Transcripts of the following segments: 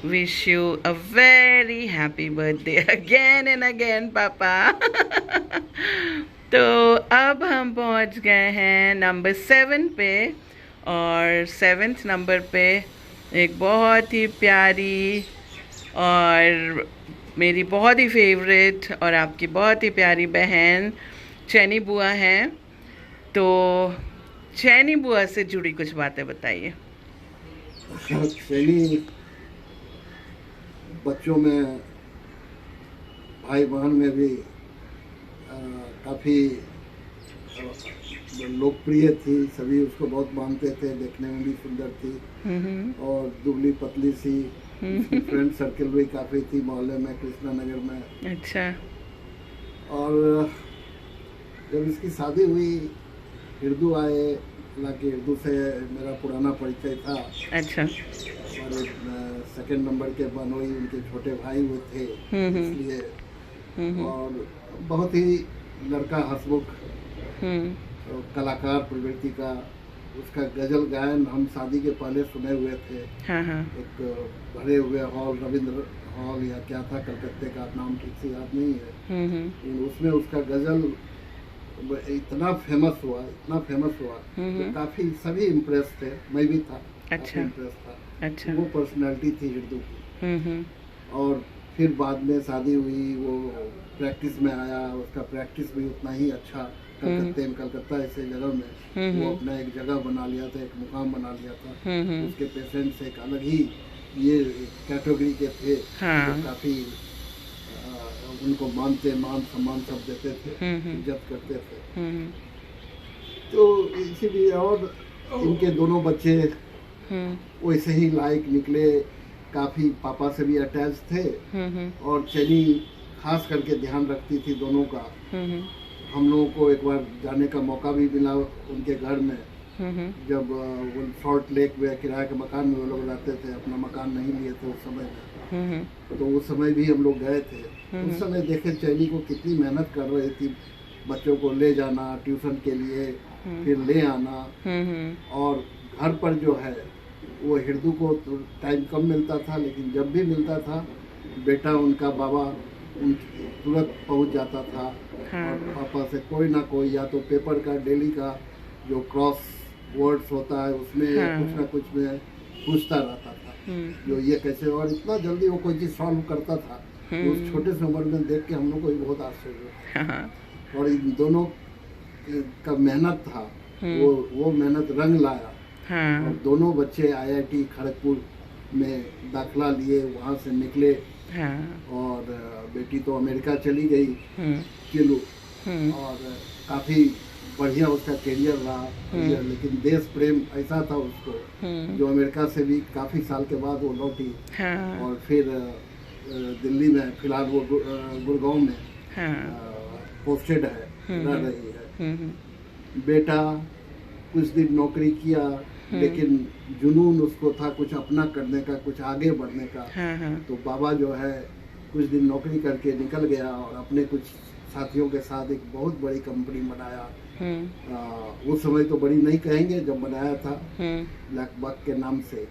Wish you a very happy birthday again and again पापा। तो अब हम पहुंच गए हैं नंबर 7 पे, और 7th नंबर पे एक बहुत ही प्यारी और मेरी बहुत ही फेवरेट और आपकी बहुत ही प्यारी बहन चैनी बुआ हैं। तो चैनी बुआ से जुड़ी कुछ बातें बताइए। चैनी बच्चों में, भाई बहन में भी काफ़ी लोकप्रिय थी। सभी उसको बहुत मानते थे, देखने में भी सुंदर थी और दुबली पतली सी। फ्रेंड सर्कल भी काफ़ी थी मोहल्ले में, कृष्णा नगर में। अच्छा। और जब इसकी शादी हुई, हिरदू आए, हालांकि हिरदू से मेरा पुराना परिचय था। अच्छा। और सेकंड नंबर के बनोई उनके छोटे भाई वो थे, इसलिए। और बहुत ही लड़का हंसमुख, कलाकार प्रवृत्ति का। उसका गजल गायन हम शादी के पहले सुने हुए थे। हाँ हाँ। एक भरे हुए हॉल, रविंद्र हॉल या क्या था कलकत्ते का, नाम ठीक से याद नहीं है। लेकिन उसमें उसका गजल इतना फेमस हुआ, इतना फेमस हुआ तो काफी सभी इम्प्रेस थे, मैं भी था। अच्छा। इम्प्रेस था। अच्छा। वो पर्सनालिटी थी हिरदू की। और फिर बाद में शादी हुई, वो प्रैक्टिस में आया। उसका प्रैक्टिस भी उतना ही अच्छा, कलकत्ता ऐसे जगह में वो अपना एक जगह बना लिया था, एक मुकाम बना लिया था। उसके पेशेंट्स एक अलग ही ये कैटेगरी के थे। हाँ। तो काफी उनको मानते, मान सम्मान सब देते थे, इज्जत करते थे। तो इसीलिए, और इनके दोनों बच्चे वैसे ही लायक निकले, काफी पापा से भी अटैच थे। और चैनी खास करके ध्यान रखती थी दोनों का। हम लोगों को एक बार जाने का मौका भी मिला उनके घर में, जब वो सॉल्ट लेक में किराए के मकान में वो लोग रहते थे। अपना मकान नहीं लिए थे उस समय में, तो उस समय भी हम लोग गए थे। उस समय देखे चैनी को कितनी मेहनत कर रही थी, बच्चों को ले जाना ट्यूशन के लिए, फिर ले आना। और घर पर जो है वो हिरदू को टाइम कम मिलता था, लेकिन जब भी मिलता था बेटा उनका बाबा तुरंत पहुंच जाता था। और पापा से कोई ना कोई, या तो पेपर का डेली का जो क्रॉस वर्ड्स होता है उसमें कुछ ना कुछ में पूछता रहता था, जो ये कैसे। और इतना जल्दी वो कोई चीज़ सॉल्व करता था, तो उस छोटे से उम्र में देख के हम लोग को भी बहुत आश्चर्य हुआ। और इन दोनों का मेहनत था, वो मेहनत रंग लाया। और दोनों बच्चे IIT खड़गपुर में दाखिला लिए, वहाँ से निकले। और बेटी तो अमेरिका चली गई, किलू। और काफ़ी बढ़िया उसका करियर रहा। लेकिन देश प्रेम ऐसा था उसको, जो अमेरिका से भी काफ़ी साल के बाद वो लौटी। और फिर दिल्ली में, फिलहाल वो गुड़गांव में पोस्टेड है, रह रही है। बेटा कुछ दिन नौकरी किया, लेकिन जुनून उसको था कुछ अपना करने का, कुछ आगे बढ़ने का। तो बाबा जो है कुछ दिन नौकरी करके निकल गया और अपने कुछ साथियों के साथ एक बहुत बड़ी कंपनी बनाया। उस समय तो बड़ी नहीं कहेंगे जब बनाया था, ब्लैक बक के नाम से।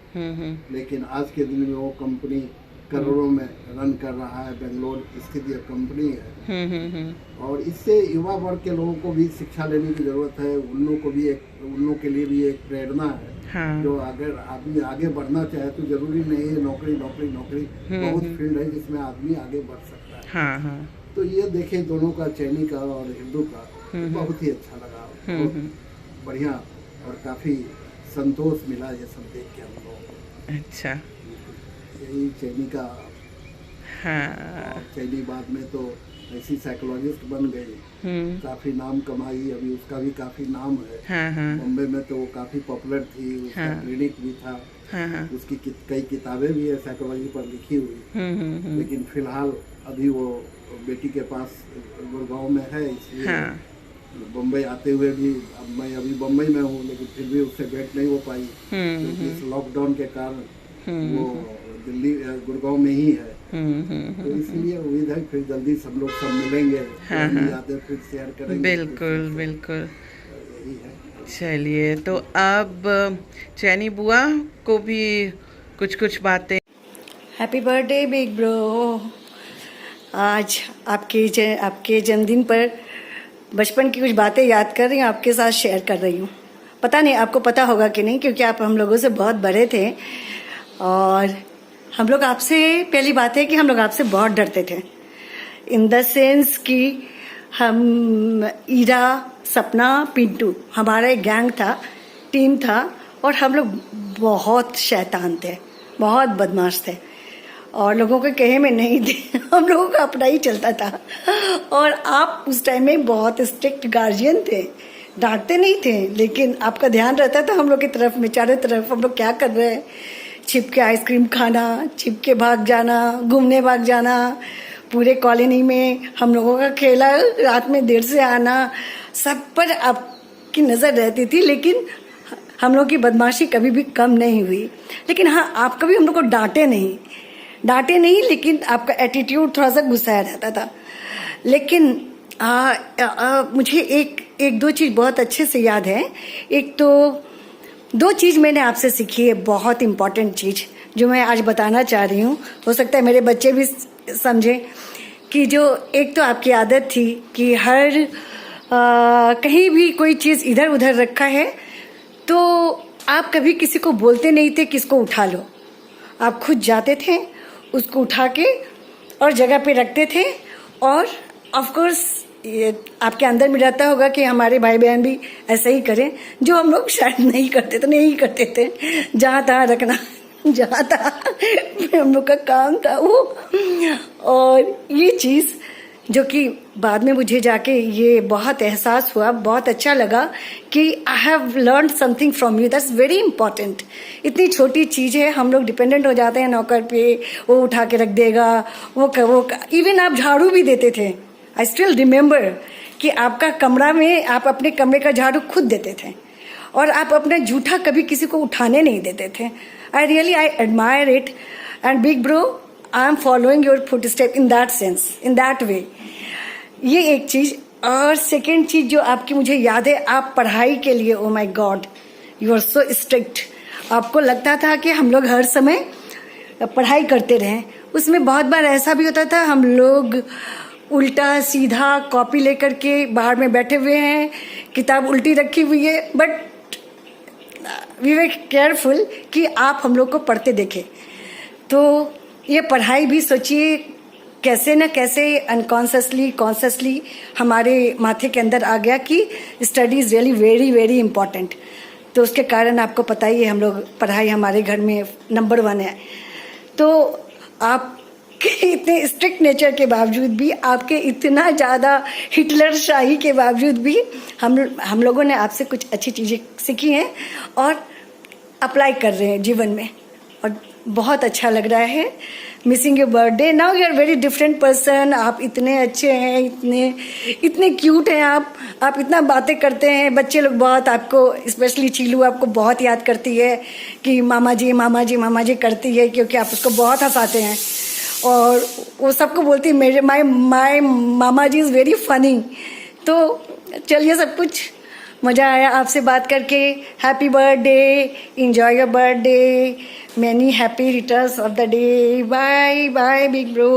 लेकिन आज के दिन में वो कंपनी करोड़ों में रन कर रहा है। बेंगलोर स्थित यह कंपनी है। और इससे युवा वर्ग के लोगों को भी शिक्षा लेने की जरूरत है। उन लोगों के लिए भी एक प्रेरणा है। जो अगर आदमी आगे बढ़ना चाहे तो जरूरी नहीं है नौकरी नौकरी नौकरी, बहुत फील्ड है जिसमें आदमी आगे बढ़ सकता है। तो ये देखे दोनों का, चैनी का और हिंदू का, बहुत ही अच्छा लगा, बहुत बढ़िया। और काफी संतोष मिला ये सब देख के हम लोग। अच्छा। यही चैनी का। चैनी बाद में तो ऐसी साइकोलॉजिस्ट बन गई, काफी नाम कमाई। अभी उसका भी काफी नाम है। बॉम्बे में तो वो काफी पॉपुलर थी, उसका क्लिनिक भी था। उसकी कई किताबें भी है साइकोलॉजी पर लिखी हुई। लेकिन फिलहाल अभी वो बेटी के पास गुड़गांव में है, इसलिए बम्बई आते हुए भी, अब मैं अभी बम्बई में हूँ, लेकिन फिर भी उससे भेंट नहीं हो पाई, क्योंकि इस लॉकडाउन के कारण वो दिल्ली गुड़गांव में ही है। तो इसलिए उम्मीद है फिर जल्दी सब लोग सब मिलेंगे, यादें फिर शेयर करेंगे। बिल्कुल बिल्कुल। चलिए, तो अब चैनी बुआ को भी कुछ बातें। Happy birthday big bro. आज आपके जन्मदिन पर बचपन की कुछ बातें याद कर रही हूँ, आपके साथ शेयर कर रही हूँ। पता नहीं आपको पता होगा कि नहीं, क्योंकि आप हम लोगों से बहुत बड़े थे और हम लोग आपसे, पहली बात है कि हम लोग आपसे बहुत डरते थे, इन द सेंस कि हम ईरा, सपना, पिंटू, हमारा एक गैंग था, टीम था और हम लोग बहुत शैतान थे, बहुत बदमाश थे और लोगों के कहे में नहीं थे। हम लोगों का अपना ही चलता था और आप उस टाइम में बहुत स्ट्रिक्ट गार्जियन थे, डांटते नहीं थे लेकिन आपका ध्यान रहता था हम लोग की तरफ में, चारों तरफ हम लोग क्या कर रहे हैं, छिप के आइसक्रीम खाना, छिप के भाग जाना, घूमने भाग जाना, पूरे कॉलोनी में हम लोगों का खेला, रात में देर से आना, सब पर आपकी नज़र रहती थी। लेकिन हम लोग की बदमाशी कभी भी कम नहीं हुई। लेकिन हाँ, आप कभी हम लोग को डांटे नहीं, लेकिन आपका एटीट्यूड थोड़ा सा गुस्साया रहता था। लेकिन मुझे एक दो चीज़ बहुत अच्छे से याद है। एक तो दो चीज़ मैंने आपसे सीखी है, बहुत इम्पॉर्टेंट चीज़ जो मैं आज बताना चाह रही हूँ। हो सकता है मेरे बच्चे भी समझे कि जो एक तो आपकी आदत थी कि हर कहीं भी कोई चीज़ इधर उधर रखा है तो आप कभी किसी को बोलते नहीं थे कि इसको उठा लो, आप खुद जाते थे, उसको उठा के और जगह पे रखते थे। और ऑफ कोर्स ये आपके अंदर में रहता होगा कि हमारे भाई बहन भी ऐसा ही करें, जो हम लोग शायद नहीं करते थे, जहाँ तहाँ रखना, जहाँ तहाँ हम लोग का काम था वो। और ये चीज़ जो कि बाद में मुझे जाके ये बहुत एहसास हुआ, बहुत अच्छा लगा कि I have learn something from you, that's very important. इतनी छोटी चीज़ है, हम लोग डिपेंडेंट हो जाते हैं नौकर पे, वो उठा के रख देगा, वो इवन आप झाड़ू भी देते थे। आई स्टिल रिमेंबर कि आपका कमरा में आप अपने कमरे का झाड़ू खुद देते थे और आप अपना जूठा कभी किसी को उठाने नहीं देते थे। I admire it and big bro, I am following your foot step in that sense, in that way. ये एक चीज़। और सेकेंड चीज़ जो आपकी मुझे याद है, आप पढ़ाई के लिए, oh my god, you are so strict. आपको लगता था कि हम लोग हर समय पढ़ाई करते रहें। उसमें बहुत बार ऐसा भी होता था, हम लोग उल्टा सीधा कॉपी लेकर के बाहर में बैठे हुए हैं, किताब उल्टी रखी हुई है, बट वी वर केयरफुल कि आप हम लोग को पढ़ते देखें। तो ये पढ़ाई भी सोचिए कैसे न कैसे अनकॉन्शियसली कॉन्शियसली हमारे माथे के अंदर आ गया कि study is really very very important. तो उसके कारण आपको पता ही है, हम लोग पढ़ाई हमारे घर में नंबर 1 है। तो आपके इतने स्ट्रिक्ट नेचर के बावजूद भी, आपके इतना ज़्यादा हिटलर शाही के बावजूद भी हम लोगों ने आपसे कुछ अच्छी चीज़ें सीखी हैं और अप्लाई कर रहे हैं जीवन में, और बहुत अच्छा लग रहा है। Missing your birthday, now you are very different person. आप इतने अच्छे हैं, इतने क्यूट हैं आप इतना बातें करते हैं। बच्चे लोग बहुत आपको, स्पेशली चीलू आपको बहुत याद करती है कि मामा जी करती है, क्योंकि आप उसको बहुत हंसाते हैं और वो सबको बोलती है मेरे my mama ji is very funny. तो चलिए, सब कुछ मज़ा आया आपसे बात करके। Happy birthday, enjoy your birthday, many happy returns of the day. Bye bye big bro.